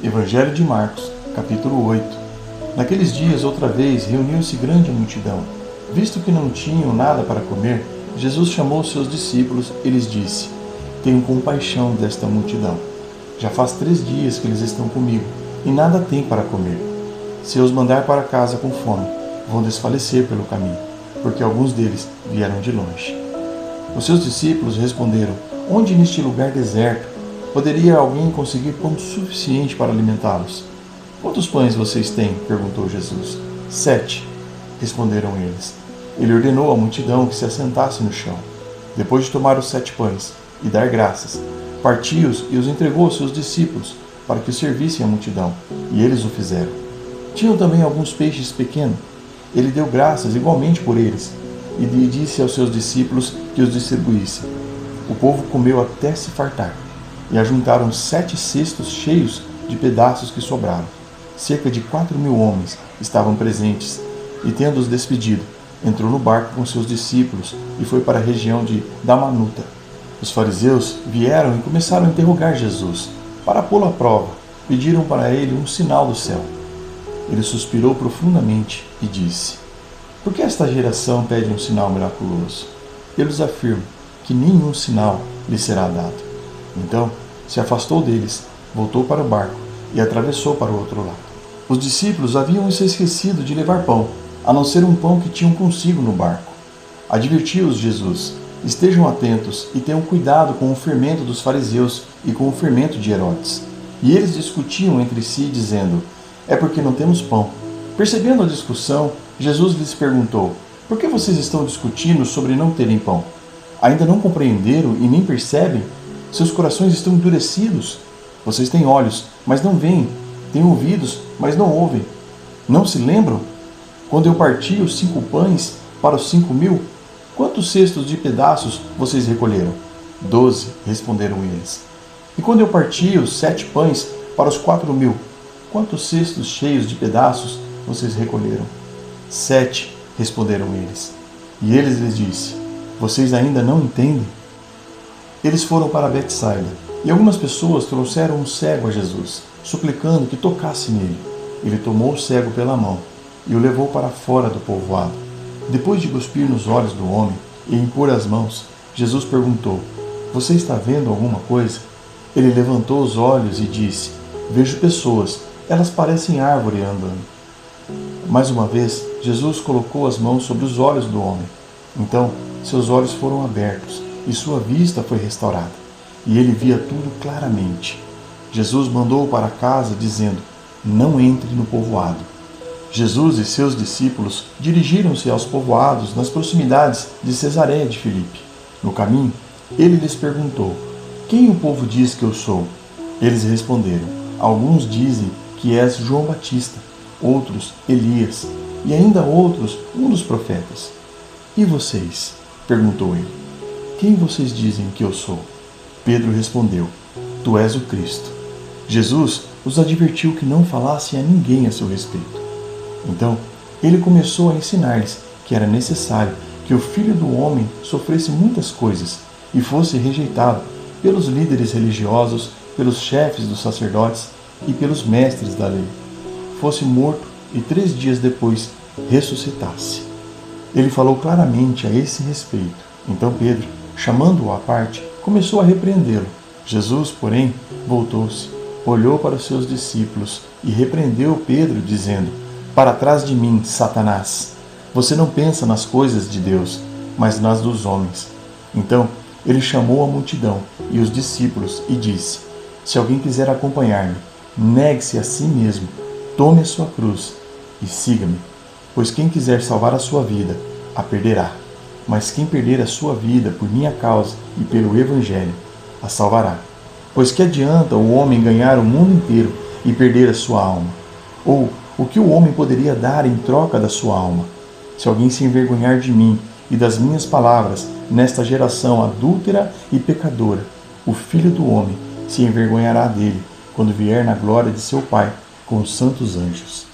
Evangelho de Marcos, capítulo 8. Naqueles dias, outra vez, reuniu-se grande multidão. Visto que não tinham nada para comer, Jesus chamou seus discípulos e lhes disse: Tenho compaixão desta multidão. Já faz 3 dias que eles estão comigo, e nada têm para comer. Se eu os mandar para casa com fome, vão desfalecer pelo caminho, porque alguns deles vieram de longe. Os seus discípulos responderam: Onde neste lugar deserto poderia alguém conseguir pão suficiente para alimentá-los? Quantos pães vocês têm? Perguntou Jesus. 7, responderam eles. Ele ordenou à multidão que se assentasse no chão. Depois de tomar os 7 pães e dar graças, partiu-os e os entregou aos seus discípulos para que os servissem à multidão, e eles o fizeram. Tinham também alguns peixes pequenos. Ele deu graças igualmente por eles, e disse aos seus discípulos que os distribuíssem. O povo comeu até se fartar, e ajuntaram 7 cestos cheios de pedaços que sobraram. Cerca de 4.000 homens estavam presentes, e tendo-os despedido, entrou no barco com seus discípulos e foi para a região de Dalmanuta. Os fariseus vieram e começaram a interrogar Jesus. Para pô-lo à prova, pediram para ele um sinal do céu. Ele suspirou profundamente e disse: Por que esta geração pede um sinal miraculoso? Eu lhes afirmo que nenhum sinal lhe será dado. Então se afastou deles, voltou para o barco e atravessou para o outro lado. Os discípulos haviam se esquecido de levar pão, a não ser um pão que tinham consigo no barco. Advertiu-os Jesus: Estejam atentos e tenham cuidado com o fermento dos fariseus e com o fermento de Herodes. E eles discutiam entre si, dizendo: É porque não temos pão. Percebendo a discussão, Jesus lhes perguntou: Por que vocês estão discutindo sobre não terem pão? Ainda não compreenderam e nem percebem? Seus corações estão endurecidos. Vocês têm olhos, mas não veem. Têm ouvidos, mas não ouvem. Não se lembram? Quando eu parti os 5 pães para os 5.000, quantos cestos de pedaços vocês recolheram? 12, responderam eles. E quando eu parti os 7 pães para os 4.000, quantos cestos cheios de pedaços vocês recolheram? 7, responderam eles. E ele lhes disse: Vocês ainda não entendem? Eles foram para Betsaida, e algumas pessoas trouxeram um cego a Jesus, suplicando que tocasse nele. Ele tomou o cego pela mão e o levou para fora do povoado. Depois de cuspir nos olhos do homem e impor as mãos, Jesus perguntou: Você está vendo alguma coisa? Ele levantou os olhos e disse: Vejo pessoas, elas parecem árvore andando. Mais uma vez, Jesus colocou as mãos sobre os olhos do homem. Então, seus olhos foram abertos e sua vista foi restaurada, e ele via tudo claramente. Jesus mandou-o para casa, dizendo: Não entre no povoado. Jesus e seus discípulos dirigiram-se aos povoados nas proximidades de Cesareia de Filipe. No caminho, ele lhes perguntou: Quem o povo diz que eu sou? Eles responderam: Alguns dizem que és João Batista, outros Elias, e ainda outros um dos profetas. E vocês? Perguntou ele. Quem vocês dizem que eu sou? Pedro respondeu: Tu és o Cristo. Jesus os advertiu que não falassem a ninguém a seu respeito. Então, ele começou a ensinar-lhes que era necessário que o Filho do Homem sofresse muitas coisas e fosse rejeitado pelos líderes religiosos, pelos chefes dos sacerdotes e pelos mestres da lei. Fosse morto e 3 dias depois ressuscitasse. Ele falou claramente a esse respeito. Então Pedro, chamando-o à parte, começou a repreendê-lo. Jesus, porém, voltou-se, olhou para os seus discípulos e repreendeu Pedro, dizendo: Para trás de mim, Satanás! Você não pensa nas coisas de Deus, mas nas dos homens. Então ele chamou a multidão e os discípulos e disse: Se alguém quiser acompanhar-me, negue-se a si mesmo, tome a sua cruz e siga-me. Pois quem quiser salvar a sua vida, a perderá. Mas quem perder a sua vida por minha causa e pelo Evangelho, a salvará. Pois que adianta o homem ganhar o mundo inteiro e perder a sua alma? Ou o que o homem poderia dar em troca da sua alma? Se alguém se envergonhar de mim e das minhas palavras nesta geração adúltera e pecadora, o Filho do Homem se envergonhará dele quando vier na glória de seu Pai com os santos anjos.